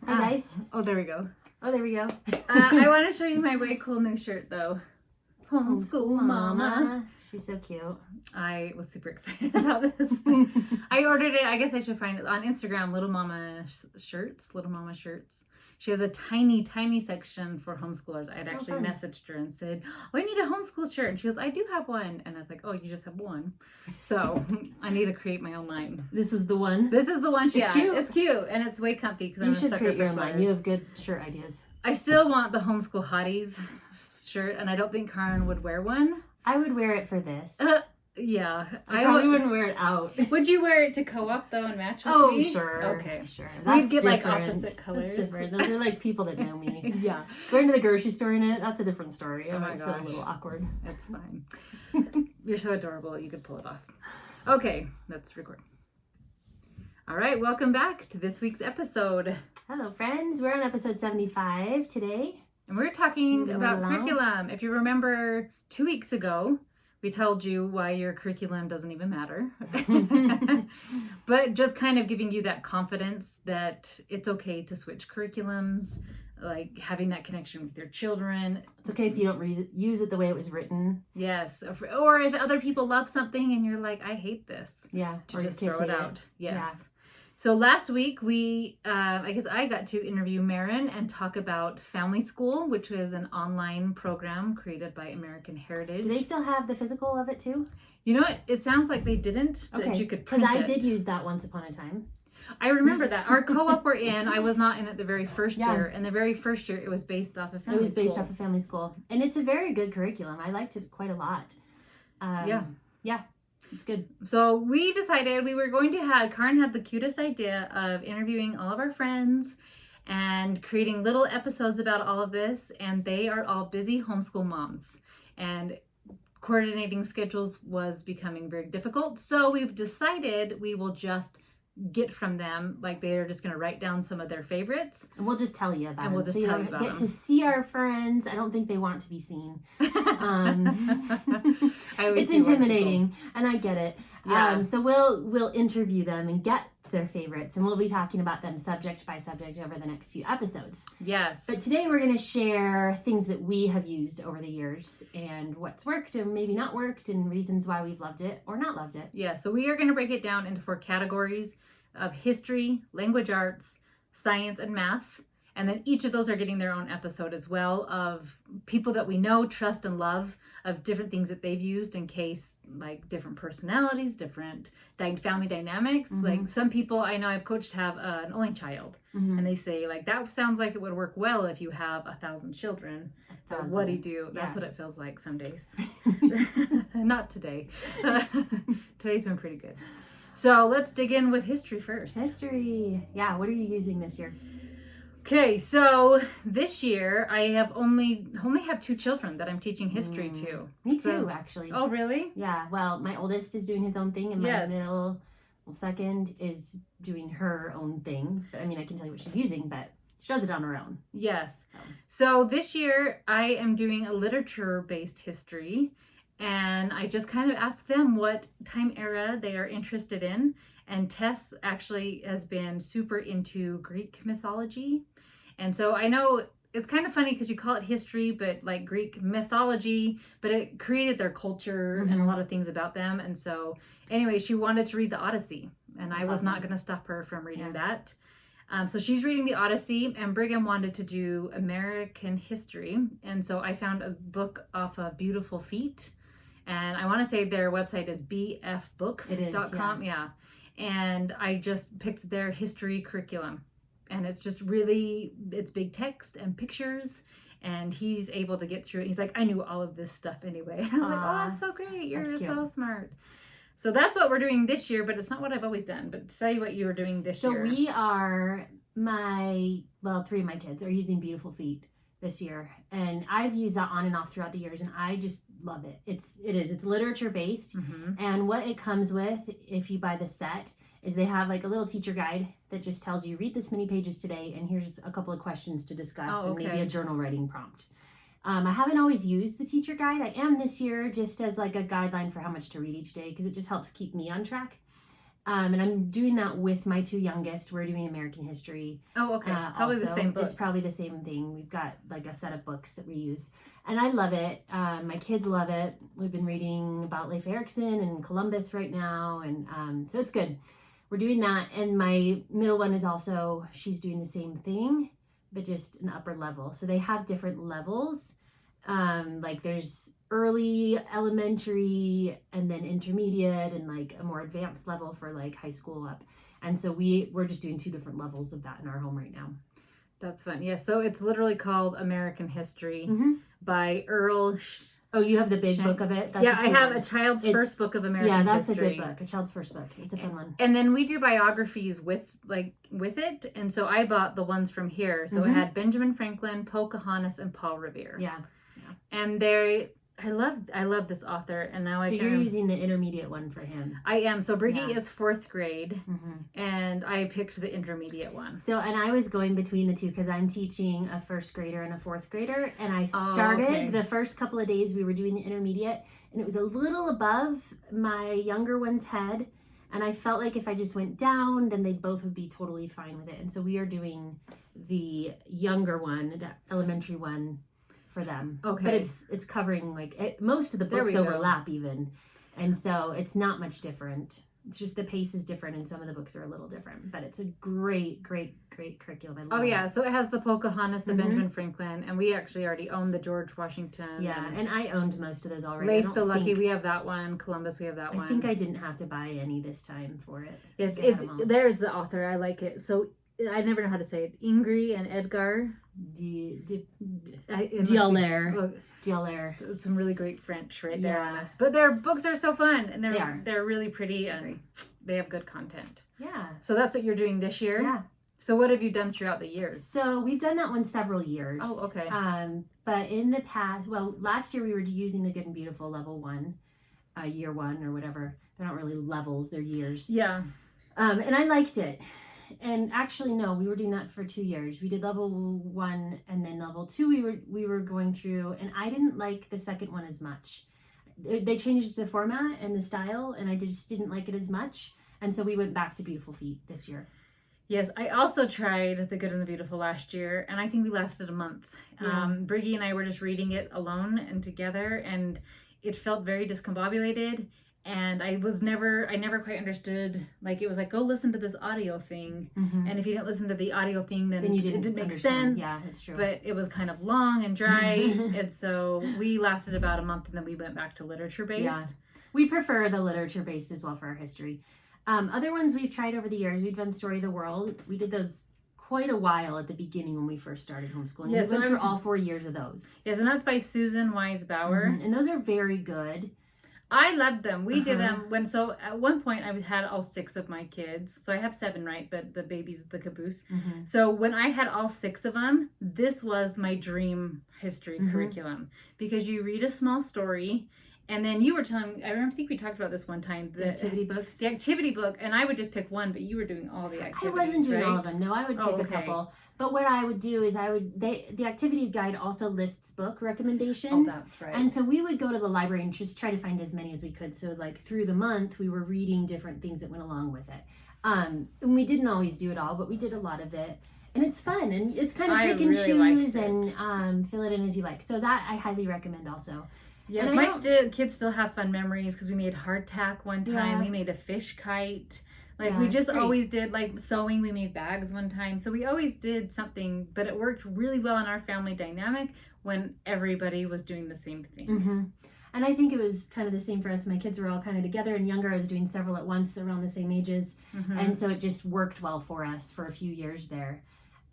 Hi guys. Oh, there we go. Oh, there we go. I want to show you my way cool new shirt though. Homeschool Mama. She's so cute. I was super excited about this. I ordered it. I guess I should find it on Instagram. Little Mama Shirts. She has a tiny section for homeschoolers. I had actually messaged her and said, "Oh, I need a homeschool shirt." And she goes, "I do have one." And I was like, "Oh, you just have one." So I need to create my own line. This was the one. This is the one. It's cute. It's cute and it's way comfy because I'm a sucker for create your own sweaters. line. You have good shirt ideas. I still want the Homeschool Hotties shirt, and I don't think Karen would wear one. I would wear it for this. Yeah. I probably wouldn't wear it out. Would you wear it to co-op though and match with me? Oh, sure. Okay. Sure. We'd get like opposite colors. That's different. Those are like people that know me. Yeah. Going to the grocery store in it, that's a different story. I might feel a little awkward. That's fine. You're so adorable. You could pull it off. Okay. Let's record. All right. Welcome back to this week's episode. Hello, friends. We're on episode 75 today. And we're talking about curriculum. If you remember 2 weeks ago, we told you why your curriculum doesn't even matter. But just kind of giving you that confidence that it's okay to switch curriculums, like having that connection with your children. It's okay if you don't use it the way it was written. Yes. Or if other people love something and you're like, I hate this. Yeah. To just throw it out. Yes. Yeah. So last week I guess I got to interview Marin and talk about Family School, which is an online program created by American Heritage. Do they still have the physical of it too? You know what? It sounds like they didn't, that you could print it. Because I did use that once upon a time. I remember that. Our co-op we're in, I was not in it the very first year. And the very first year, it was based off of Family School. It was based off of Family School. And it's a very good curriculum. I liked it quite a lot. Yeah. It's good. So we decided we were going to have, Karen had the cutest idea of interviewing all of our friends and creating little episodes about all of this. And they are all busy homeschool moms. And coordinating schedules was becoming very difficult. So we've decided we will just get from them, like they're just going to write down some of their favorites. And we'll just tell you about them. We'll just tell you about get to see our friends. I don't think they want to be seen. It's intimidating, and I get it. Yeah. So we'll interview them and get their favorites, and we'll be talking about them subject by subject over the next few episodes. Yes. But today we're going to share things that we have used over the years and what's worked and maybe not worked and reasons why we've loved it or not loved it. Yeah, so we are going to break it down into 4 categories of history, language arts, science, and math. And then each of those are getting their own episode as well of people that we know, trust, and love, of different things that they've used in case, like different personalities, different family dynamics. Mm-hmm. Like some people I know I've coached have an only child. Mm-hmm. And they say, like, that sounds like it would work well if you have 1,000 children. But what do you do? That's what it feels like some days. Not today. Today's been pretty good. So let's dig in with history first. History. Yeah, what are you using this year? Okay, so this year I have only have 2 children that I'm teaching history to. Me too, actually. Oh, really? Yeah, well, my oldest is doing his own thing, and my middle second is doing her own thing. I mean, I can tell you what she's using, but she does it on her own. Yes. So this year I am doing a literature-based history, and I just kind of asked them what time era they are interested in. And Tess actually has been super into Greek mythology. And so I know it's kind of funny because you call it history, but like Greek mythology, but it created their culture and a lot of things about them. And so anyway, she wanted to read the Odyssey, and I was not going to stop her from reading that. So she's reading the Odyssey, and Brigham wanted to do American history. And so I found a book off of Beautiful Feet. And I want to say their website is bfbooks.com. Yeah. And I just picked their history curriculum. And it's just it's big text and pictures. And he's able to get through it. He's like, I knew all of this stuff anyway. I was like, oh, that's so great. You're so smart. So that's what we're doing this year, but it's not what I've always done. But tell you what you were doing this year. So we are, 3 of my kids are using Beautiful Feet this year, and I've used that on and off throughout the years, and I just love it. It's literature based, and what it comes with if you buy the set is they have like a little teacher guide that just tells you read this many pages today, and here's a couple of questions to discuss and maybe a journal writing prompt. I haven't always used the teacher guide. I am this year, just as like a guideline for how much to read each day, because it just helps keep me on track. And I'm doing that with my two youngest. We're doing American history. Oh, okay. Probably also. the same book. It's probably the same thing. We've got like a set of books that we use. And I love it. My kids love it. We've been reading about Leif Erikson and Columbus right now. And so it's good. We're doing that. And my middle one is also, she's doing the same thing, but just an upper level. So they have different levels. Like there's early elementary and then intermediate and like a more advanced level for like high school up. And so we're just doing two different levels of that in our home right now. That's fun. Yeah, so it's literally called American History by Earl. Oh, you have the big book of it? That's I have a child's first book of American History. Yeah, that's a good book. A child's first book. It's a fun one. And then we do biographies with it. And so I bought the ones from here. So it had Benjamin Franklin, Pocahontas, and Paul Revere. Yeah. And I love this author, and now so you're using the intermediate one for him. I am. So Briggy is 4th grade, and I picked the intermediate one. So, and I was going between the two because I'm teaching a 1st grader and a 4th grader, and I started the first couple of days we were doing the intermediate, and it was a little above my younger one's head, and I felt like if I just went down, then they both would be totally fine with it. And so we are doing the younger one, the elementary one, for them. Okay. But it's covering like most of the books overlap even. And so it's not much different. It's just the pace is different and some of the books are a little different. But it's a great curriculum. I love it. So it has the Pocahontas, the Benjamin Franklin, and we actually already own the George Washington. Yeah, and I owned most of those already. Leif the Lucky, we have that one. Columbus, we have that one. I think I didn't have to buy any this time for it. Yes, there's the author. I like it. So I never know how to say it. Ingrid and Edgar Dialer. Some really great French right there on us. But their books are so fun, and they're really pretty, and they have good content. Yeah. So that's what you're doing this year? Yeah. So what have you done throughout the years? So we've done that one several years. Oh, okay. But in the past, last year we were using the Good and Beautiful level 1, year 1 or whatever. They're not really levels, they're years. Yeah. And I liked it. And actually, no, we were doing that for 2 years. We did level 1 and then level 2 we were going through, and I didn't like the second one as much. They changed the format and the style, and I just didn't like it as much. And so we went back to Beautiful Feet this year. Yes, I also tried The Good and the Beautiful last year, and I think we lasted a month. Yeah. Briggy and I were just reading it alone and together, and it felt very discombobulated. And I never quite understood, like, it was like, go listen to this audio thing. And if you didn't listen to the audio thing, then you it didn't make sense. Yeah, that's true. But it was kind of long and dry. And so we lasted about a month, and then we went back to literature-based. Yeah. We prefer the literature-based as well for our history. Other ones we've tried over the years, we've done Story of the World. We did those quite a while at the beginning when we first started homeschooling. Yes, we went through all 4 years of those. Yes, and that's by Susan Wise Bauer. And those are very good. I loved them. We did them at one point I had all 6 of my kids. So I have 7, right? But the baby's the caboose. So when I had all 6 of them, this was my dream history curriculum, because you read a small story. And then you were telling me, I think we talked about this one time. The activity books? The activity book. And I would just pick one, but you were doing all the activities, I wasn't doing right? all of them. No, I would pick a couple. But what I would do is the activity guide also lists book recommendations. Oh, that's right. And so we would go to the library and just try to find as many as we could. So like through the month, we were reading different things that went along with it. And we didn't always do it all, but we did a lot of it. And it's fun, and it's kind of pick and choose and fill it in as you like. So that I highly recommend also. Yes, my kids still have fun memories, because we made hardtack one time. We made a fish kite. We just always did, like, sewing. We made bags one time. So we always did something, but it worked really well in our family dynamic when everybody was doing the same thing. And I think it was kind of the same for us. My kids were all kind of together, and younger, I was doing several at once around the same ages. And so it just worked well for us for a few years there.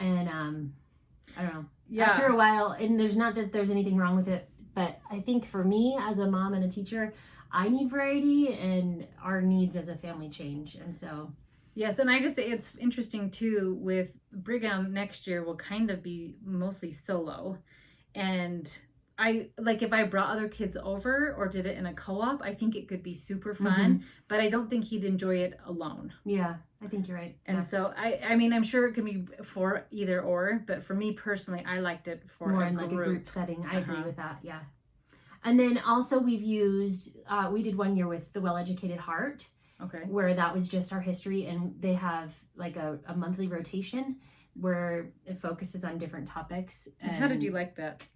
And I don't know. Yeah. After a while, and there's not that there's anything wrong with it, but I think for me as a mom and a teacher, I need variety, and our needs as a family change. And so. Yes, and I just say it's interesting too, with Brigham next year will kind of be mostly solo. And if I brought other kids over or did it in a co-op, I think it could be super fun, but I don't think he'd enjoy it alone. Yeah, I think you're right. And so I mean, I'm sure it can be for either or, but for me personally, I liked it for more in like a group setting. I agree with that. Yeah. And then also we've used, we did one year with The Well-Educated Heart. Okay. where that was just our history, and they have like a monthly rotation where it focuses on different topics. And how did you like that?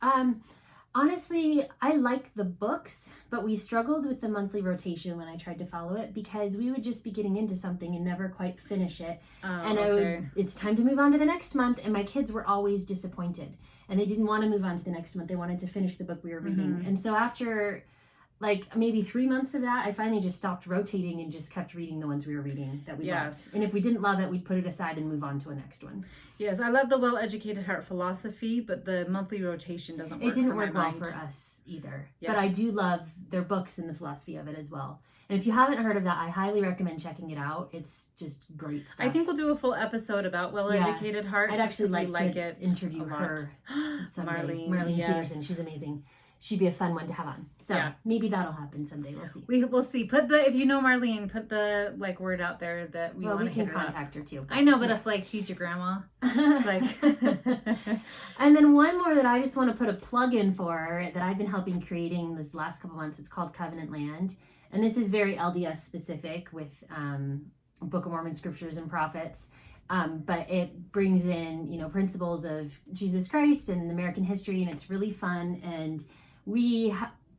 Honestly, I like the books, but we struggled with the monthly rotation when I tried to follow it because we would just be getting into something and never quite finish it. And it's time to move on to the next month, and my kids were always disappointed. And they didn't want to move on to the next month. They wanted to finish the book we were reading. And so after like maybe 3 months of that, I finally just stopped rotating and just kept reading the ones we were reading that we loved. And if we didn't love it, we'd put it aside and move on to a next one. Yes, I love the Well-Educated Heart philosophy, but the monthly rotation doesn't work. It didn't work well for us either. Yes. But I do love their books and the philosophy of it as well. And if you haven't heard of that, I highly recommend checking it out. It's just great stuff. I think we'll do a full episode about Well-Educated Heart. I'd actually like to interview her someday. Marlene Peterson. She's amazing. She'd be a fun one to have on. So maybe that'll happen someday. We'll see. We'll see. If you know Marlene, put the word out there that we can contact her too. I know, but if she's your grandma, And then one more that I just want to put a plug in for that I've been helping creating this last couple months. It's called Covenant Land, and this is very LDS specific with Book of Mormon scriptures and prophets. But it brings in principles of Jesus Christ and American history, and it's really fun. And we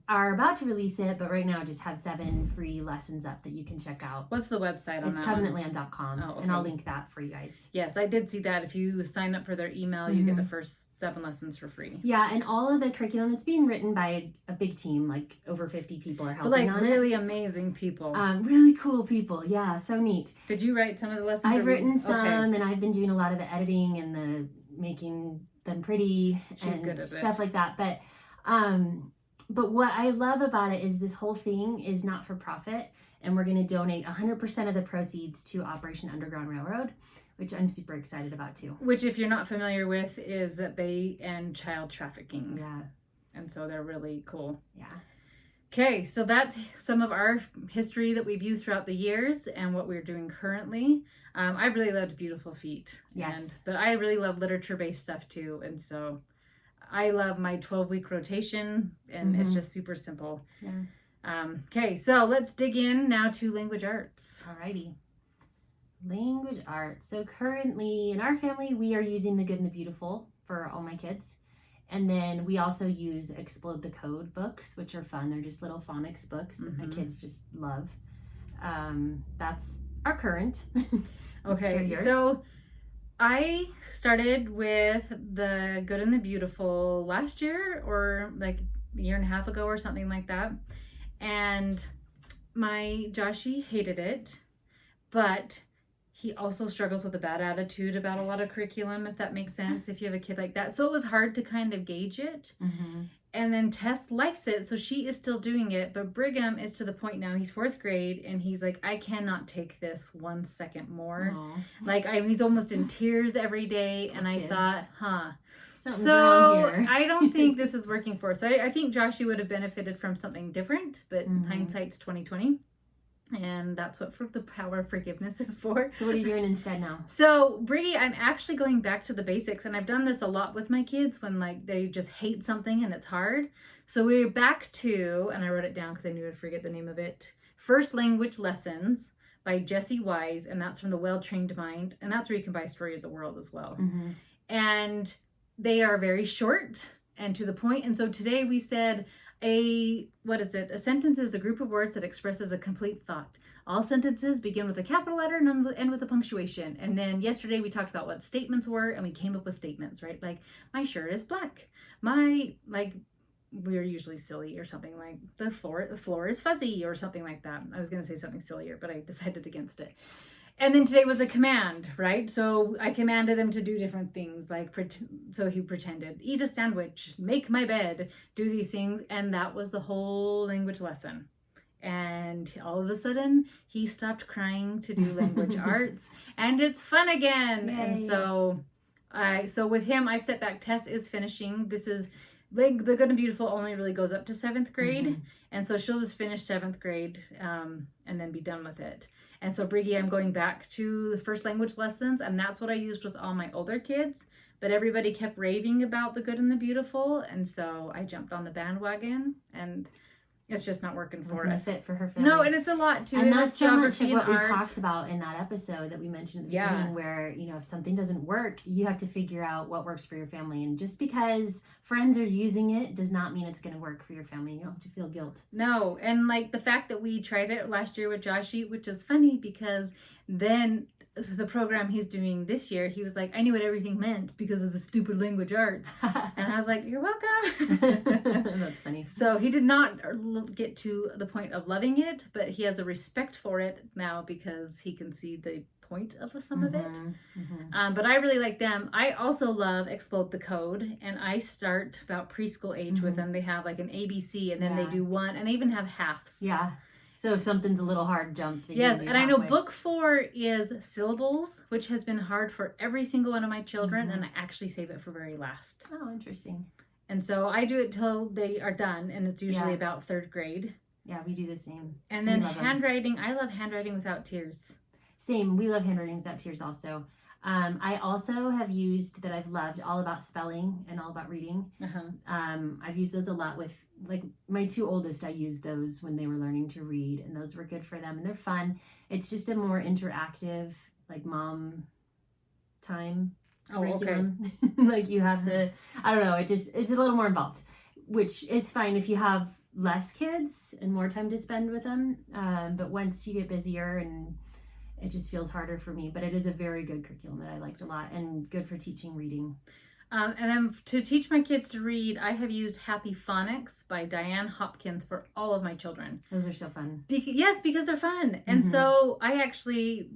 are about to release it, but right now I just have 7 free lessons up that you can check out. What's the website on that? It's covenantland.com, and I'll link that for you guys. Yes, I did see that. If you sign up for their email, you get the first 7 lessons for free. Yeah, and all of the curriculum, it's being written by a big team, like over 50 people are helping on it. Really amazing people. Really cool people. Yeah, so neat. Did you write some of the lessons? I've written some, and I've been doing a lot of the editing and the making them pretty and stuff like that. But what I love about it is this whole thing is not for profit, and we're going to donate 100% of the proceeds to Operation Underground Railroad, which I'm super excited about too. Which, if you're not familiar with, is that they end child trafficking. Yeah. And so they're really cool. Yeah. Okay, so that's some of our history that we've used throughout the years and what we're doing currently. I really loved Beautiful Feet. Yes. But I really love literature-based stuff too. And so I love my 12-week rotation, and it's just super simple. Yeah. Okay, so let's dig in now to language arts. Alrighty. Language arts. So currently in our family, we are using The Good and the Beautiful for all my kids. And then we also use Explode the Code books, which are fun. They're just little phonics books that my kids just love. That's our current. Okay, so I started with The Good and the Beautiful last year, or like a year and a half ago or something like that. And my Joshie hated it, but he also struggles with a bad attitude about a lot of curriculum, if that makes sense, if you have a kid like that. So it was hard to kind of gauge it. And then Tess likes it, so she is still doing it. But Brigham is to the point now, he's 4th grade, and he's like, I cannot take this 1 second more. Aww. He's almost in tears every day. And I thought, something's wrong here. I don't think this is working for us. So I think Joshie would have benefited from something different, but hindsight's 2020. And that's what the power of forgiveness is for. So what are you doing instead now? So Briggy, I'm actually going back to the basics, and I've done this a lot with my kids when they just hate something and it's hard. So we're back to, and I wrote it down because I knew I'd forget the name of it, First Language Lessons by Jessie Wise, and that's from the Well-Trained Mind, and that's where you can buy Story of the World as well. And they are very short and to the point. And so today we said, a sentence is a group of words that expresses a complete thought. All sentences begin with a capital letter and end with a punctuation. And then yesterday we talked about what statements were, and we came up with statements, right? Like, my shirt is black. We're usually silly or something, like the floor is fuzzy or something like that. I was going to say something sillier, but I decided against it. And then today was a command, right? So I commanded him to do different things, so he pretended, eat a sandwich, make my bed, do these things. And that was the whole language lesson. And all of a sudden, he stopped crying to do language arts, and it's fun again. Yay. And so with him, I've set back. Tess is finishing. This is The Good and Beautiful only really goes up to 7th grade. And so she'll just finish 7th grade and then be done with it. And so Briggy, I'm going back to the first language lessons, and that's what I used with all my older kids. But everybody kept raving about The Good and the Beautiful, and so I jumped on the bandwagon, and It's just not working for wasn't us. a fit for her family. No, and it's a lot too. And It that's was so much geography of what and we art. talked about in that episode that we mentioned at the Yeah. beginning, where, you know, if something doesn't work, you have to figure out what works for your family. And just because friends are using it does not mean it's going to work for your family. You don't have to feel guilt. No, and like the fact that we tried it last year with Joshi, which is funny because then the program he's doing this year, he was like, I knew what everything meant because of the stupid language arts. And I was like, you're welcome. That's funny. So he did not get to the point of loving it, but he has a respect for it now because he can see the point of some of it. But I really like them. I also love Explode the Code, and I start about preschool age with them. They have like an ABC, and then they do one, and they even have halves. Yeah. So if something's a little hard, jump. Yes, and I know book 4 is syllables, which has been hard for every single one of my children, and I actually save it for very last. Oh, interesting. And so I do it till they are done, and it's usually about 3rd grade. Yeah, we do the same. And then handwriting, I love handwriting without tears. Same, we love handwriting without tears also. I also have used, that I've loved, All About Spelling and All About Reading. I've used those a lot with, like, my 2 oldest. I used those when they were learning to read, and those were good for them, and they're fun. It's just a more interactive, like, mom time curriculum. Like, you have to, I don't know, it's a little more involved, which is fine if you have less kids and more time to spend with them. But once you get busier, and it just feels harder for me. But it is a very good curriculum that I liked a lot, and good for teaching reading. And then to teach my kids to read, I have used Happy Phonics by Diane Hopkins for all of my children. Those are so fun. Yes, because they're fun. And so I actually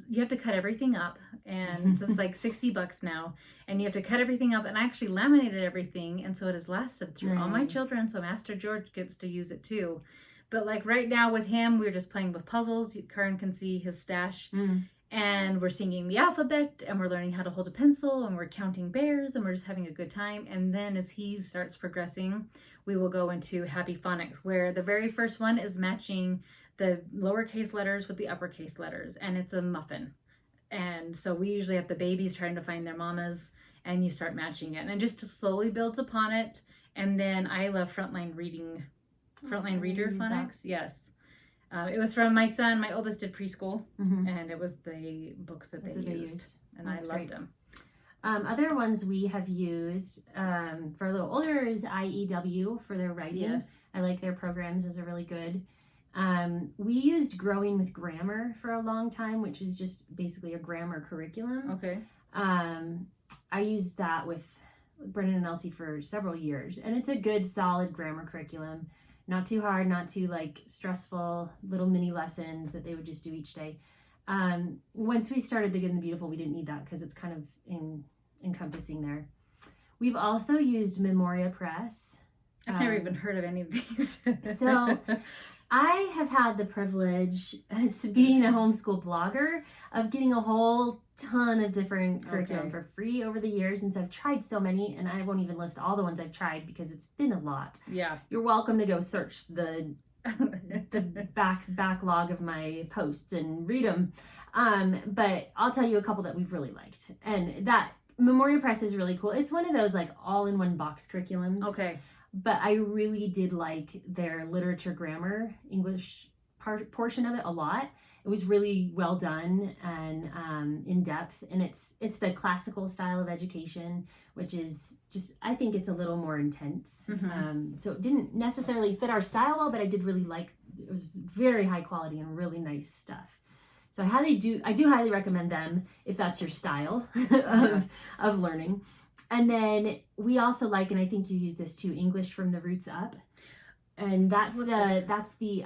you have to cut everything up. And so it's like $60 now. And you have to cut everything up. And I actually laminated everything. And so it has lasted through all my children. So Master George gets to use it too. But like right now with him, we're just playing with puzzles. Karen can see his stash. And we're singing the alphabet, and we're learning how to hold a pencil, and we're counting bears, and we're just having a good time. And then as he starts progressing, we will go into Happy Phonics, where the very first one is matching the lowercase letters with the uppercase letters, and it's a muffin. And so we usually have the babies trying to find their mamas, and you start matching it, and it just slowly builds upon it. And then I love Frontline Reader Phonics. Yes. It was from my son. My oldest did preschool, and it was the books that they used. And that's I loved them. Other ones we have used for a little older is IEW for their writing. Yes. I like their programs. Those are really good. We used Growing with Grammar for a long time, which is just basically a grammar curriculum. Okay. I used that with Brennan and Elsie for several years, and it's a good, solid grammar curriculum. Not too hard, not too like stressful, little mini lessons that they would just do each day. Once we started The Good and the Beautiful, we didn't need that because it's kind of encompassing there. We've also used Memoria Press. I've never even heard of any of these. So I have had the privilege, as being a homeschool blogger, of getting a whole ton of different curriculum for free over the years. And so I've tried so many, and I won't even list all the ones I've tried because it's been a lot. Yeah. You're welcome to go search the backlog of my posts and read them. But I'll tell you a couple that we've really liked. And that Memoria Press is really cool. It's one of those like all-in-one box curriculums. Okay. But I really did like their literature grammar English portion of it a lot. It was really well done and in depth, and it's the classical style of education, which is just, I think it's a little more intense. So it didn't necessarily fit our style well, but I did really like. It was very high quality and really nice stuff. So I do highly recommend them if that's your style of learning. And then we also like, and I think you use this too, English from the Roots Up, and that's the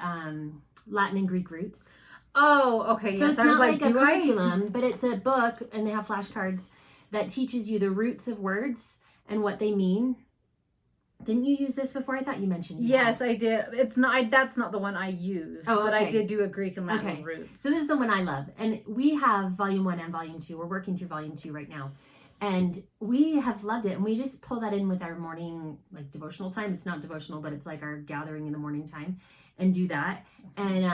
Latin and Greek roots. Oh, okay. So yes. it's not like a curriculum, but it's a book, and they have flashcards that teaches you the roots of words and what they mean. Didn't you use this before? I thought you mentioned it. Yes, I did. It's not. That's not the one I used. Oh, okay. But I did do a Greek and Latin roots. So this is the one I love, and we have Volume 1 and Volume 2. We're working through Volume 2 right now. And we have loved it, and we just pull that in with our morning like devotional time. It's not devotional, but it's like our gathering in the morning time, and do that. And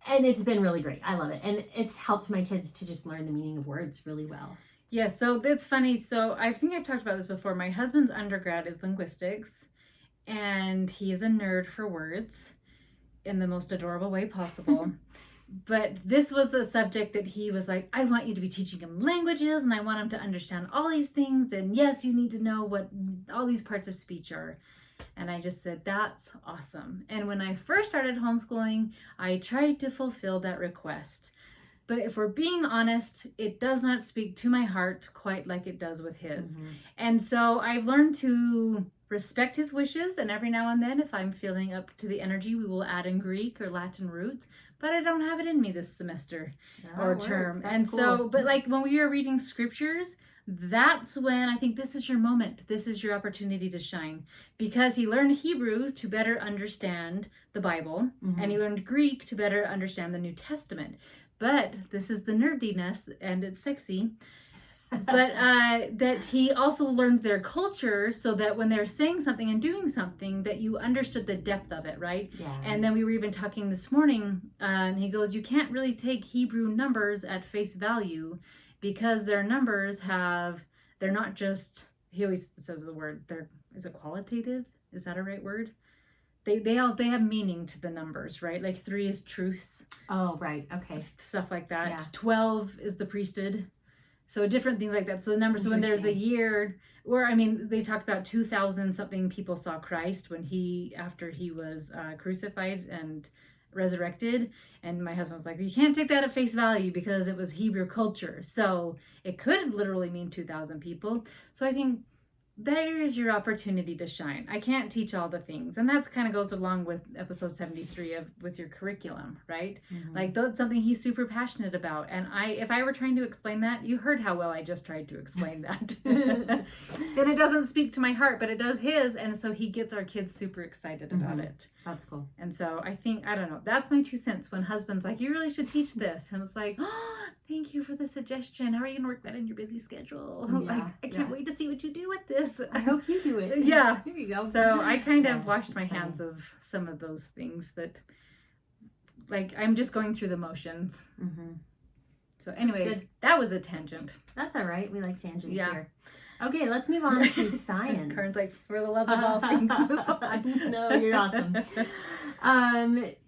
and it's been really great. I love it, and it's helped my kids to just learn the meaning of words really well. Yeah, so it's funny. So I think I've talked about this before. My husband's undergrad is linguistics, and he is a nerd for words in the most adorable way possible. But this was a subject that he was like, I want you to be teaching him languages, and I want him to understand all these things. And yes, you need to know what all these parts of speech are. And I just said, that's awesome. And when I first started homeschooling, I tried to fulfill that request. But if we're being honest, it does not speak to my heart quite like it does with his. Mm-hmm. And so I've learned to respect his wishes. And every now and then, if I'm feeling up to the energy, we will add in Greek or Latin roots. But I don't have it in me this semester or term. And cool. So, but like when we are reading scriptures, that's when I think this is your moment. This is your opportunity to shine, because he learned Hebrew to better understand the Bible, mm-hmm. and he learned Greek to better understand the New Testament. But this is the nerdiness, and it's sexy. But that he also learned their culture, so that when they're saying something and doing something, that you understood the depth of it, right? Yeah. And then we were even talking this morning, and he goes, you can't really take Hebrew numbers at face value, because their numbers they're not just, he always says the word, is it qualitative? Is that a right word? They have meaning to the numbers, right? Like 3 is truth. Oh, right. Okay. Stuff like that. Yeah. 12 is the priesthood. So different things like that. So the numbers, so when there's a year, or I mean, they talked about 2,000 something people saw Christ after he was crucified and resurrected. And my husband was like, you can't take that at face value, because it was Hebrew culture. So it could literally mean 2,000 people. So I think there is your opportunity to shine. I can't teach all the things. And that kind of goes along with episode 73 with your curriculum, right? Mm-hmm. Like that's something he's super passionate about. And if I were trying to explain that, you heard how well I just tried to explain that. Then it doesn't speak to my heart, but it does his. And so he gets our kids super excited about it. That's cool. And so I think, I don't know, that's my 2 cents when husband's like, you really should teach this. And I was like, oh, thank you for the suggestion. How are you going to work that in your busy schedule? Yeah, like, I can't wait to see what you do with this. I hope you do it. Yeah. Here you go. So I kind of washed my hands of some of those things that, like, I'm just going through the motions. Mm-hmm. So anyways, that was a tangent. That's all right. We like tangents here. Okay, let's move on to science. Karen's like, for the love of all things, move on. No, you're awesome.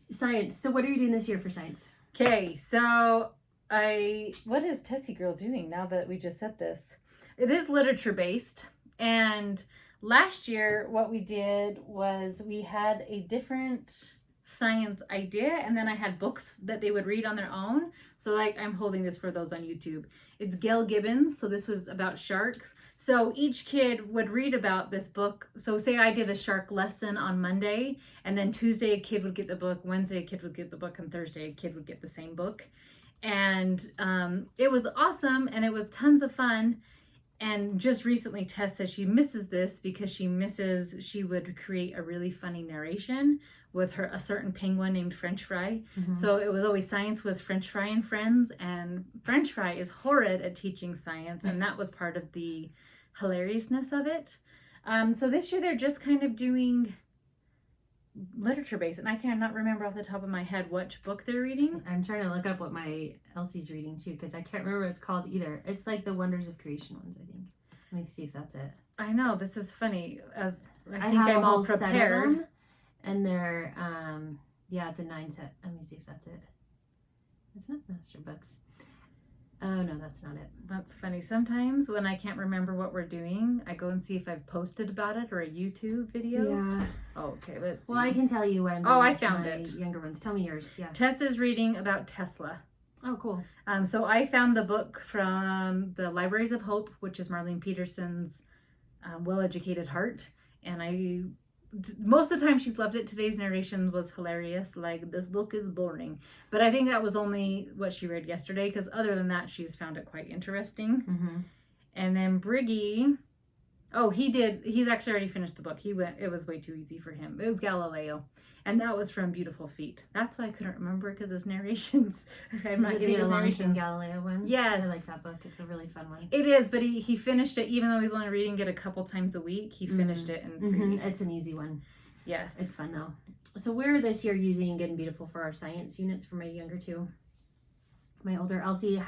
Science. So what are you doing this year for science? Okay, so what is Tessie Girl doing now that we just said this? It is literature based. And last year, what we did was we had a different science idea, and then I had books that they would read on their own. So like, I'm holding this for those on YouTube. It's Gail Gibbons. So this was about sharks. So each kid would read about this book. So say I did a shark lesson on Monday, and then Tuesday a kid would get the book, Wednesday a kid would get the book, and Thursday a kid would get the same book. And it was awesome, and it was tons of fun. And just recently, Tess says she misses this because she would create a really funny narration with a certain penguin named French Fry. Mm-hmm. So it was always science with French Fry and friends, and French Fry is horrid at teaching science, and that was part of the hilariousness of it. So this year they're just kind of doing literature based, and I cannot remember off the top of my head which book they're reading. I'm trying to look up what my Elsie's reading too, because I can't remember what it's called either. It's like the Wonders of Creation ones, I think. Let me see if that's it. I know, this is funny, as I think I'm all prepared. Them, and they're it's a 9 set. Let me see if that's it. It's not master books. Oh no, that's not it. That's funny. Sometimes when I can't remember what we're doing, I go and see if I've posted about it or a YouTube video. Yeah. Oh, okay, let's see. Well, I can tell you what I'm doing. Oh, I found it. Younger ones. Tell me yours. Yeah. Tess is reading about Tesla. Oh, cool. So I found the book from the Libraries of Hope, which is Marlene Peterson's Well-Educated Heart. And most of the time she's loved it. Today's narration was hilarious. Like, this book is boring. But I think that was only what she read yesterday, because other than that, she's found it quite interesting. Mm-hmm. And then Briggy, he's actually already finished the book. It was way too easy for him. It was Galileo. And that was from Beautiful Feet. That's why I couldn't remember, because his narrations. I'm not getting his narration. Galileo one? Yes. I like that book. It's a really fun one. It is, but he finished it, even though he's only reading it a couple times a week. He finished it in 3 weeks. It's an easy one. Yes. It's fun, though. So we're this year using Good and Beautiful for our science units for my younger two. My older Elsie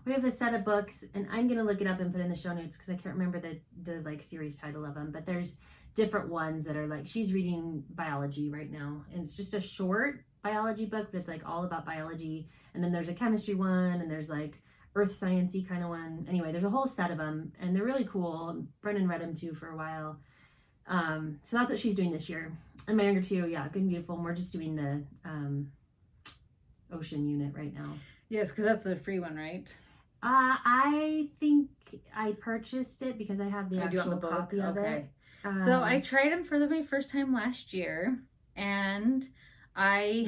we have a set of books, and I'm going to look it up and put it in the show notes because I can't remember the like series title of them, but there's different ones that are like, she's reading biology right now, and it's just a short biology book, but it's like all about biology. And then there's a chemistry one, and there's like earth sciencey kind of one. Anyway, there's a whole set of them, and they're really cool. Brennan read them too for a while. So that's what she's doing this year. And my younger two, yeah, Good and Beautiful. And we're just doing the ocean unit right now. Yes, because that's a free one, right? I think I purchased it because I have the actual copy of it. So I tried them for the very first time last year, and I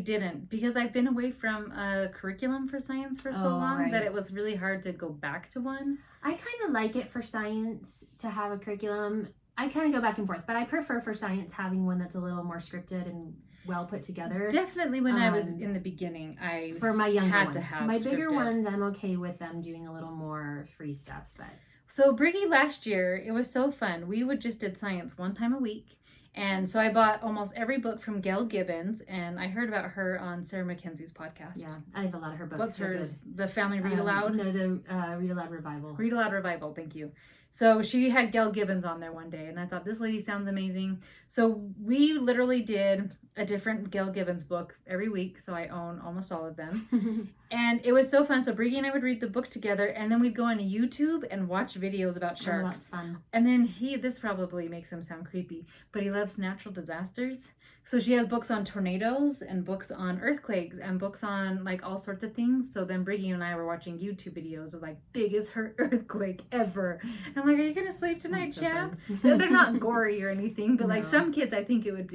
didn't, because I've been away from a curriculum for science for so long that it was really hard to go back to one. I kind of like it for science to have a curriculum. I kind of go back and forth, but I prefer for science having one that's a little more scripted and well put together. Definitely when I was in the beginning, for my younger had ones. to have my scripted. Bigger ones, I'm okay with them doing a little more free stuff. But so Briggy last year, it was so fun. We just did science one time a week. And so I bought almost every book from Gail Gibbons, and I heard about her on Sarah Mackenzie's podcast. Yeah, I have a lot of her books. What's hers? The Family Read Aloud? No, the Read Aloud Revival. Read Aloud Revival, thank you. So she had Gail Gibbons on there one day, and I thought, this lady sounds amazing. So we literally did a different Gail Gibbons book every week, so I own almost all of them. And it was so fun. So Briggy and I would read the book together, and then we'd go on YouTube and watch videos about sharks. Oh, that's fun. And then this probably makes him sound creepy, but he loves natural disasters. So she has books on tornadoes and books on earthquakes and books on like all sorts of things. So then Briggy and I were watching YouTube videos of like biggest earthquake ever. And I'm like, are you going to sleep tonight, chap? They're not gory or anything, but like some kids, I think it would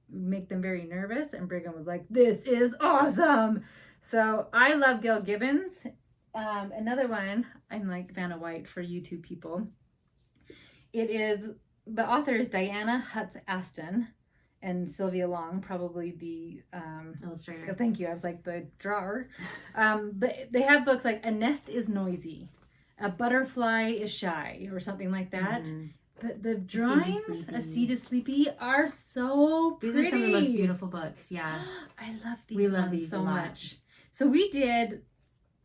make them very nervous. And Brigham was like, this is awesome. So I love Gail Gibbons. Another one, I'm like Vanna White for YouTube people. The author is Diana Hutz Aston. And Sylvia Long, probably the illustrator. Thank you. I was like the drawer. But they have books like A Nest is Noisy, A Butterfly is Shy, or something like that. Mm-hmm. But the drawings, A Seed is Sleepy, are so pretty. These are some of the most beautiful books. Yeah, I love these. We love these so much. So we did.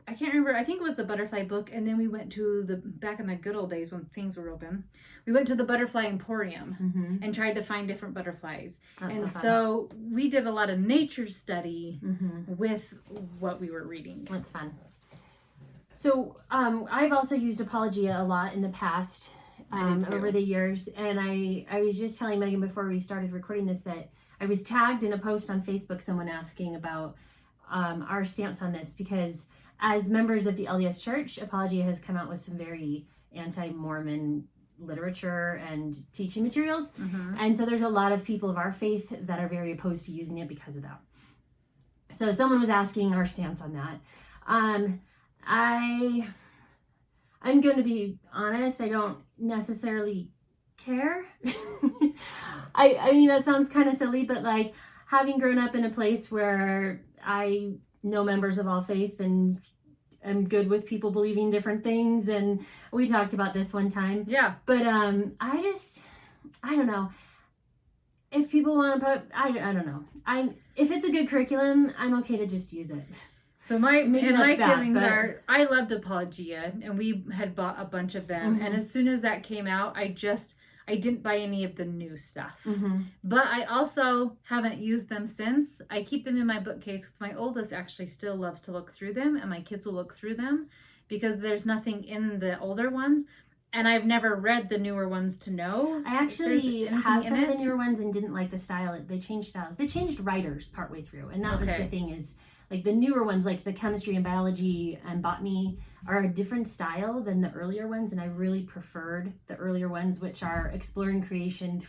I can't remember. I think it was the butterfly book, and then we went to back in the good old days when things were open. We went to the Butterfly Emporium and tried to find different butterflies. So we did a lot of nature study with what we were reading. That's fun. So I've also used Apologia a lot in the past over the years, and I was just telling Megan before we started recording this that I was tagged in a post on Facebook, someone asking about our stance on this, because as members of the LDS Church, Apologia has come out with some very anti-Mormon literature and teaching materials. And so there's a lot of people of our faith that are very opposed to using it because of that. So someone was asking our stance on that. I'm going to be honest, I don't necessarily care. I mean, that sounds kind of silly, but like having grown up in a place where I know members of all faith and I'm good with people believing different things, and we talked about this one time. Yeah. But I don't know. If people want to put, I don't know. If it's a good curriculum, I'm okay to just use it. So my feelings are, I loved Apologia, and we had bought a bunch of them. And as soon as that came out, I didn't buy any of the new stuff. But I also haven't used them since. I keep them in my bookcase because my oldest actually still loves to look through them, and my kids will look through them because there's nothing in the older ones. And I've never read the newer ones to know. I actually have some of the newer ones and didn't like the style. They changed styles. They changed writers partway through. And that was the thing is, like the newer ones, like the chemistry and biology and botany, are a different style than the earlier ones. And I really preferred the earlier ones, which are exploring creation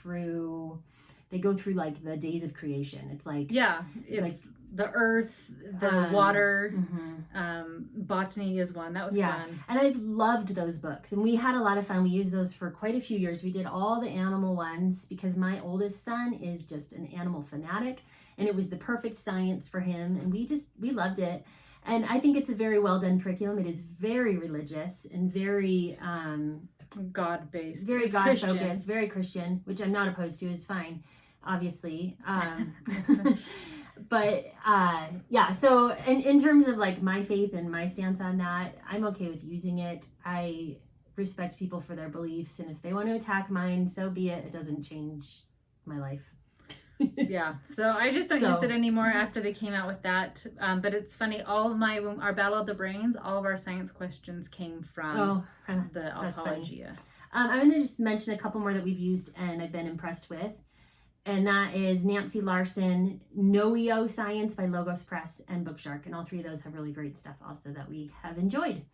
they go through like the days of creation. It's like... Yeah, it's like the earth, the water, botany is one. That was fun. And I've loved those books. And we had a lot of fun. We used those for quite a few years. We did all the animal ones because my oldest son is just an animal fanatic. And it was the perfect science for him. And we loved it. And I think it's a very well done curriculum. It is very religious and very God-based. Very God-focused, very Christian, which I'm not opposed to, is fine, obviously. But yeah, so in terms of like my faith and my stance on that, I'm okay with using it. I respect people for their beliefs, and if they want to attack mine, so be it. It doesn't change my life. Yeah, so I just don't use it anymore after they came out with that. But it's funny, our Battle of the Brains, all of our science questions came from the Apologia. I'm going to just mention a couple more that we've used and I've been impressed with. And that is Nancy Larson, Know-Yo Science by Logos Press, and Bookshark. And all three of those have really great stuff also that we have enjoyed.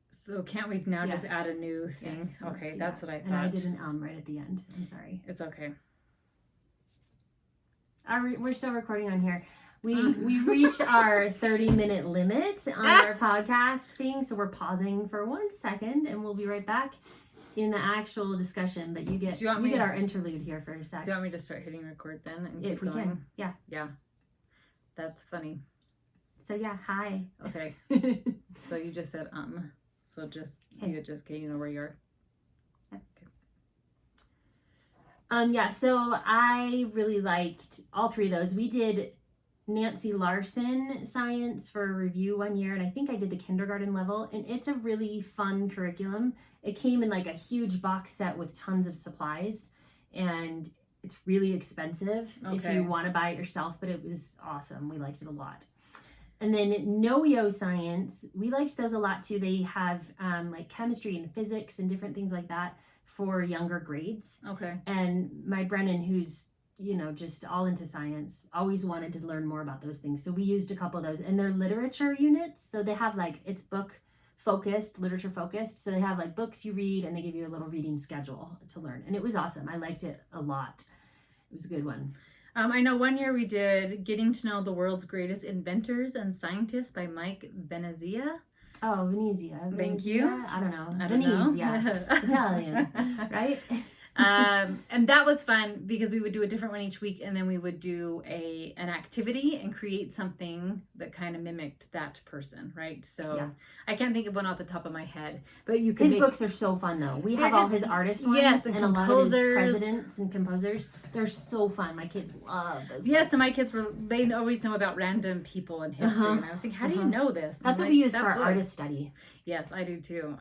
So can't we now just add a new thing? Yes, okay, that's what I thought. And I did an right at the end. I'm sorry. It's okay. We're still recording on here. We reached our 30-minute limit on our podcast thing, so we're pausing for 1 second, and we'll be right back in the actual discussion. But you get our interlude here for a sec. Do you want me to start hitting record then and if we can? Yeah. Yeah. That's funny. So yeah, hi. Okay. So you just said So you know where you are. Okay. Yeah, so I really liked all three of those. We did Nancy Larson science for a review one year, and I think I did the kindergarten level, and it's a really fun curriculum. It came in like a huge box set with tons of supplies, and it's really expensive if you want to buy it yourself, but it was awesome. We liked it a lot. And then Know-Yo Science, we liked those a lot too. They have like chemistry and physics and different things like that for younger grades. Okay. And my Brennan, who's, just all into science, always wanted to learn more about those things. So we used a couple of those. And they're literature units. So they have it's book focused, literature focused. So they have books you read and they give you a little reading schedule to learn. And it was awesome. I liked it a lot. It was a good one. I know one year we did Getting to Know the World's Greatest Inventors and Scientists by Mike Venezia. Oh, Venezia. Thank you. I don't know. Venezia. Italian, right? And that was fun because we would do a different one each week, and then we would do an activity and create something that kind of mimicked that person, right? So I can't think of one off the top of my head, but you can. His books are so fun though. We have all his artist ones, and a lot of his presidents and composers. They're so fun. My kids love those. Yes, books. And my kids they always know about random people in history, and I was like, how do you know this? That's what we use for our artist study. Yes, I do too.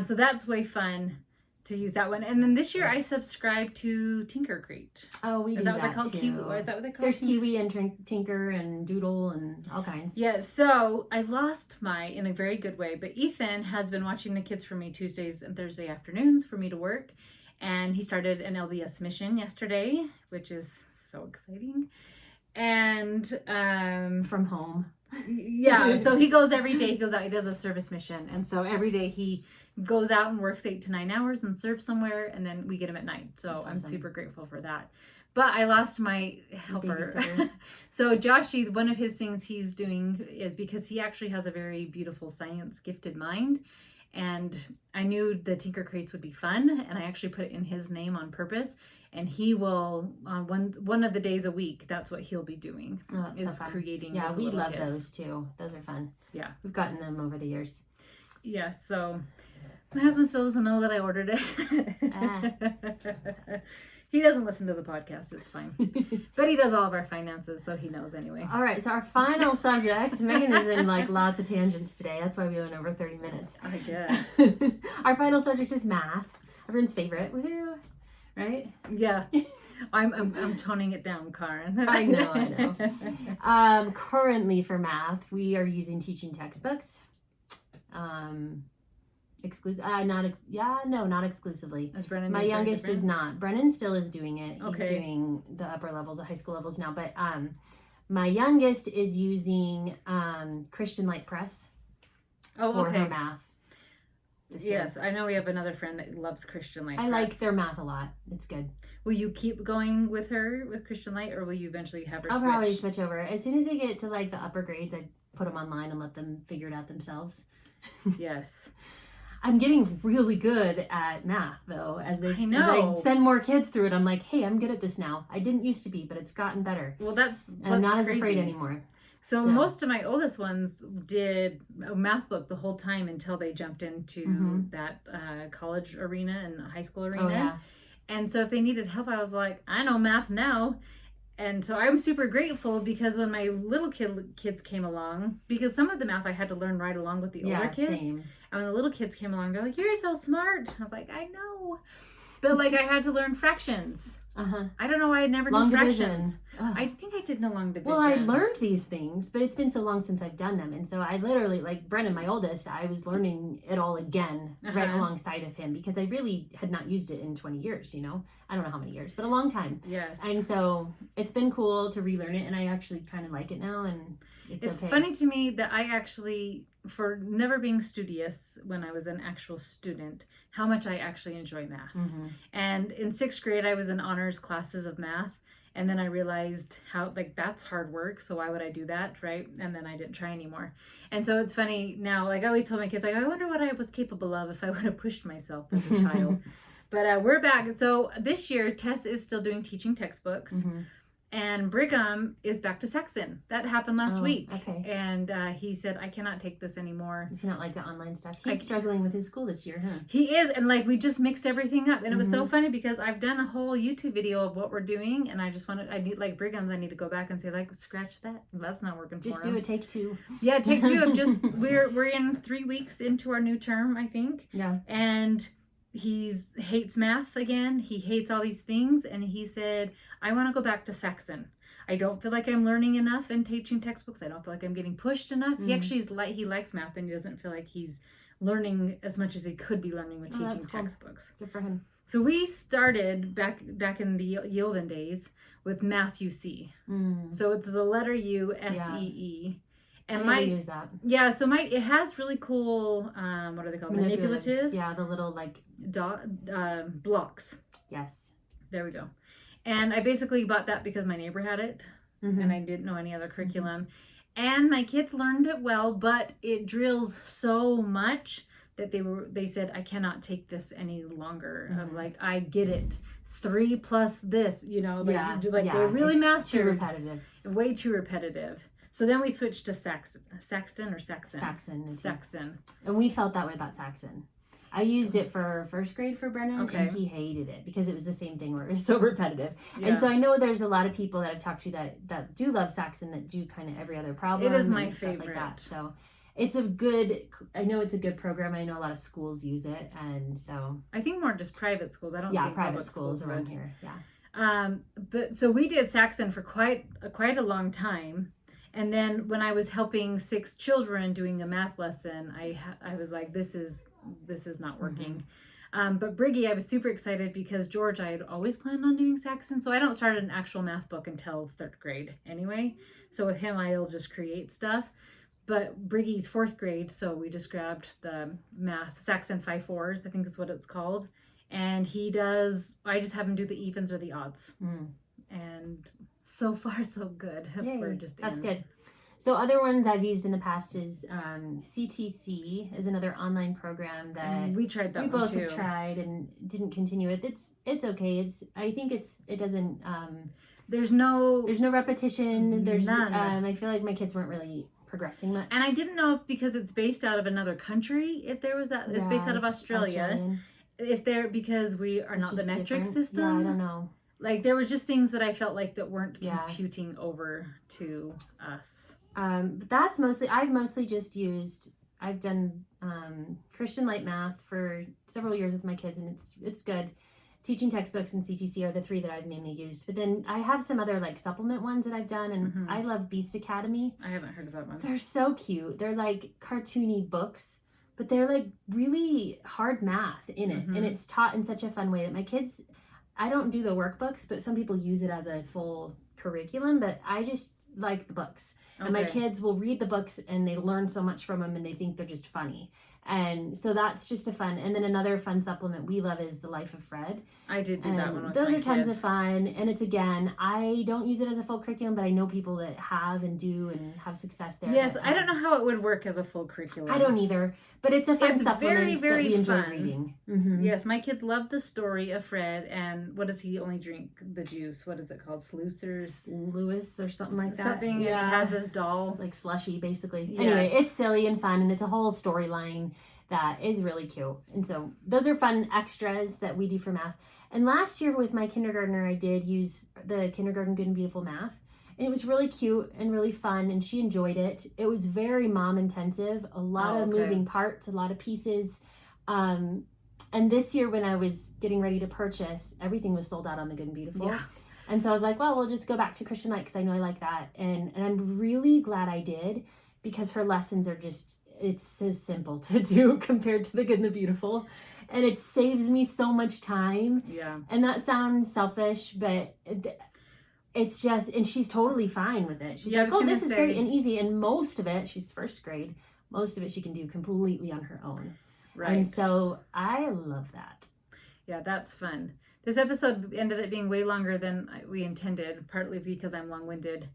So that's way fun to use that one. And then this year I subscribed to Tinker Crate. Oh, we do that too. Is that what they call There's Kiwi and Tinker and Doodle and all kinds. Yeah, so I lost in a very good way, but Ethan has been watching the kids for me Tuesdays and Thursday afternoons for me to work. And he started an LDS mission yesterday, which is so exciting. And from home. Yeah, so he goes every day. He goes out, he does a service mission. And so every day he goes out and works 8 to 9 hours and serves somewhere, and then we get him at night. So I'm super grateful for that. But I lost my helper. So Joshy, one of his things he's doing is because he actually has a very beautiful science gifted mind. And I knew the Tinker Crates would be fun, and I actually put it in his name on purpose. And he will, on one of the days a week, that's what he'll be doing, is so creating. Yeah, we love those too. Those are fun. Yeah. We've gotten them over the years. Yeah, so my husband still doesn't know that I ordered it. He doesn't listen to the podcast, it's fine. But he does all of our finances, so he knows anyway. All right, so our final subject, Megan is in lots of tangents today. That's why we went over 30 minutes. I guess. Our final subject is math. Everyone's favorite. Woohoo. Right? Yeah. I'm toning it down, Karen. I know. Currently for math, we are using teaching textbooks. Not exclusively. My youngest is not. Brennan still is doing it. He's doing the upper levels, the high school levels now. But my youngest is using Christian Light Press for her math. Yes, I know we have another friend that loves Christian Light. I like their math a lot. It's good. Will you keep going with her with Christian Light, or will you eventually have her I'll probably switch over. As soon as they get to the upper grades, I put them online and let them figure it out themselves. Yes. I'm getting really good at math, though. As I send more kids through it, I'm like, hey, I'm good at this now. I didn't used to be, but it's gotten better. Well, I'm not as afraid anymore. So most of my oldest ones did a math book the whole time until they jumped into that college arena and high school arena. Oh, yeah. And so if they needed help, I was like, I know math now. And so I'm super grateful because when my little kids came along, because some of the math I had to learn right along with the older kids. Same. And when the little kids came along, they're like, you're so smart. I was like, I know. But like I had to learn fractions. I don't know why I never did fractions. I think I did no long division. Well, I learned these things, but it's been so long since I've done them. And so I literally, like Brennan, my oldest, I was learning it all again right alongside of him because I really had not used it in 20 years, you know? I don't know how many years, but a long time. Yes. And so it's been cool to relearn it, and I actually kind of like it now, and it's okay. Funny to me that I actually, for never being studious when I was an actual student, how much I actually enjoy math. And in 6th grade, I was in honors classes of math. And then I realized how, like, that's hard work. So why would I do that, right? And then I didn't try anymore. And so it's funny now, like I always told my kids, like, I wonder what I was capable of if I would have pushed myself as a child. But we're back. So this year, Tess is still doing teaching textbooks. And Brigham is back to Saxon. That happened last week. Okay. And he said, I cannot take this anymore. Does he not like the online stuff? He's struggling with his school this year, huh? He is. And like, we just mixed everything up. And it was so funny because I've done a whole YouTube video of what we're doing. And I just wanted, I need, like Brigham's, I need to go back and say, like, scratch that. That's not working just for him. Do a take 2. Yeah, take 2 of just, we're in 3 weeks into our new term, I think. Yeah. And hates math again. He hates all these things. And he said, I want to go back to Saxon. I don't feel like I'm learning enough in teaching textbooks. I don't feel like I'm getting pushed enough. He actually he likes math, and he doesn't feel like he's learning as much as he could be learning with teaching textbooks. Good for him. So we started back in the olden days with Math UC. So it's the letter U, SEE. And I use that. Yeah, so it has really cool, what are they called? Manipulatives. Yeah, the little like blocks. Yes. There we go. And I basically bought that because my neighbor had it, and I didn't know any other curriculum. And my kids learned it well, but it drills so much that they said, I cannot take this any longer. Of like, I get it. 3 plus this, you know, like, they really mastered. Too repetitive. Way too repetitive. So then we switched to Saxon. And we felt that way about Saxon. I used it for 1st grade for Brennan, and he hated it because it was the same thing where it was so repetitive. Yeah. And so I know there's a lot of people that I've talked to that do love Saxon, that do kind of every other problem. It is my favorite. Like that. So it's I know it's a good program. I know a lot of schools use it, and so. I think more just private schools. I don't think private schools around here. Yeah. But so we did Saxon for quite a long time. And then when I was helping 6 children doing a math lesson, I was like, this is not working. But Briggy, I was super excited because George, I had always planned on doing Saxon. So I don't start an actual math book until 3rd grade anyway. So with him, I'll just create stuff. But Briggy's 4th grade, so we just grabbed the math, Saxon 5/4s, I think is what it's called. And I just have him do the evens or the odds. And so far, so good. That's good. So other ones I've used in the past is CTC is another online program that we tried that. We both have tried and didn't continue with. It's okay. I think it doesn't. There's no repetition. There's none. I feel like my kids weren't really progressing much. And I didn't know if because it's based out of another country, if there was that. It's based out of Australia. Australian. Because we are not the metric system. Yeah, I don't know. Like there was just things that I felt like that weren't computing over to us. I've done Christian Light Math for several years with my kids, and it's good. Teaching textbooks and CTC are the 3 that I've mainly used. But then I have some other like supplement ones that I've done, and I love Beast Academy. I haven't heard of that one. They're so cute. They're like cartoony books, but they're like really hard math in it, and it's taught in such a fun way that my kids. I don't do the workbooks, but some people use it as a full curriculum, but I just like the books. And my kids will read the books and they learn so much from them and they think they're just funny. And so that's just a fun. And then another fun supplement we love is The Life of Fred. I did do that one with those my are tons kids. of fun. And it's, again, I don't use it as a full curriculum, but I know people that have and do and have success there. Yes, I don't know how it would work as a full curriculum. I don't either. But it's a fun supplement very, very that we enjoy fun. reading. Yes, my kids love the story of Fred. And what does he only drink? The juice. What is it called? Lewis or something like that. something, and he has his doll. Like slushy, basically. Yes. Anyway, it's silly and fun, and it's a whole storyline that is really cute. And so those are fun extras that we do for math. And last year with my kindergartner, I did use the Kindergarten Good and Beautiful Math. And it was really cute and really fun, and she enjoyed it. It was very mom intensive, a lot of moving parts, a lot of pieces. And this year when I was getting ready to purchase, everything was sold out on the Good and Beautiful. Yeah. And so I was like, well, we'll just go back to Christian Light because I know I like that. And I'm really glad I did, because her lessons are just, it's so simple to do compared to the Good and the Beautiful. And it saves me so much time. Yeah. And that sounds selfish, but it's just, and she's totally fine with it. She's like, oh, this is great and easy. And most of it, she's first grade, most of it she can do completely on her own. Right. And so I love that. Yeah, that's fun. This episode ended up being way longer than we intended, partly because I'm long-winded.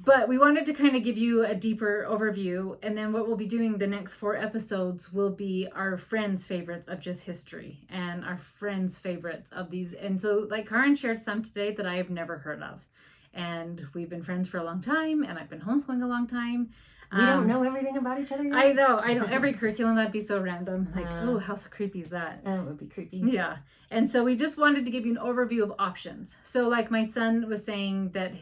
But we wanted to kind of give you a deeper overview, and then what we'll be doing the next 4 episodes will be our friends' favorites of just history and our friends' favorites of these. And so, like, Karen shared some today that I have never heard of. And we've been friends for a long time, and I've been homeschooling a long time. We don't know everything about each other yet. I know. Every curriculum, that'd be so random. Like, oh, how creepy is that? That would be creepy. Yeah. And so we just wanted to give you an overview of options. So like my son was saying that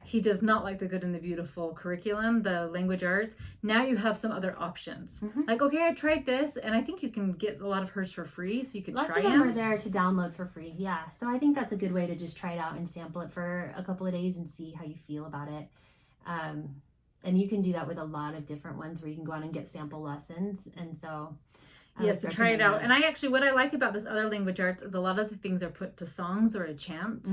he does not like the Good and the Beautiful curriculum, the language arts. Now you have some other options. Mm-hmm. Like, okay, I tried this, and I think you can get a lot of hers for free, so you could try them. Lots of them are there to download for free, yeah. So I think that's a good way to just try it out and sample it for a couple of days and see how you feel about it. And you can do that with a lot of different ones where you can go out and get sample lessons. And so yes, to try it out. And I actually, what I like about this other language arts is a lot of the things are put to songs or a chant.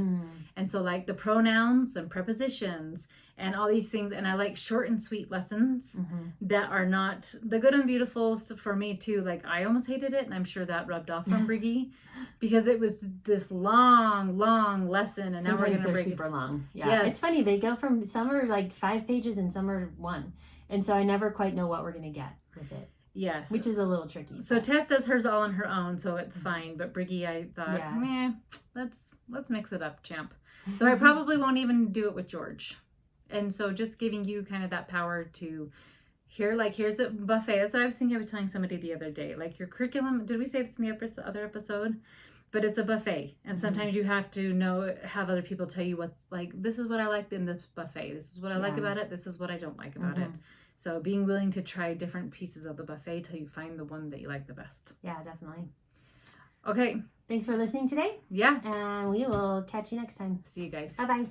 And so like the pronouns and prepositions and all these things. And I like short and sweet lessons that are not the Good and Beautifuls for me too. Like I almost hated it. And I'm sure that rubbed off on Briggy because it was this long lesson. And sometimes now we're going to they're super long. Yeah. Yes. It's funny. They go from, some are like 5 pages and some are 1. And so I never quite know what we're going to get with it. Yes. Which is a little tricky. So Tess does hers all on her own, so it's fine. But Briggy, I thought, meh, let's mix it up, champ. So I probably won't even do it with George. And so just giving you kind of that power to hear, like, here's a buffet. That's what I was thinking. I was telling somebody the other day. Like your curriculum, did we say this in the other episode? But it's a buffet. And sometimes you have to have other people tell you what's like, this is what I liked in this buffet. This is what I like about it. This is what I don't like about it. So being willing to try different pieces of the buffet till you find the one that you like the best. Yeah, definitely. Okay. Thanks for listening today. Yeah. And we will catch you next time. See you guys. Bye-bye.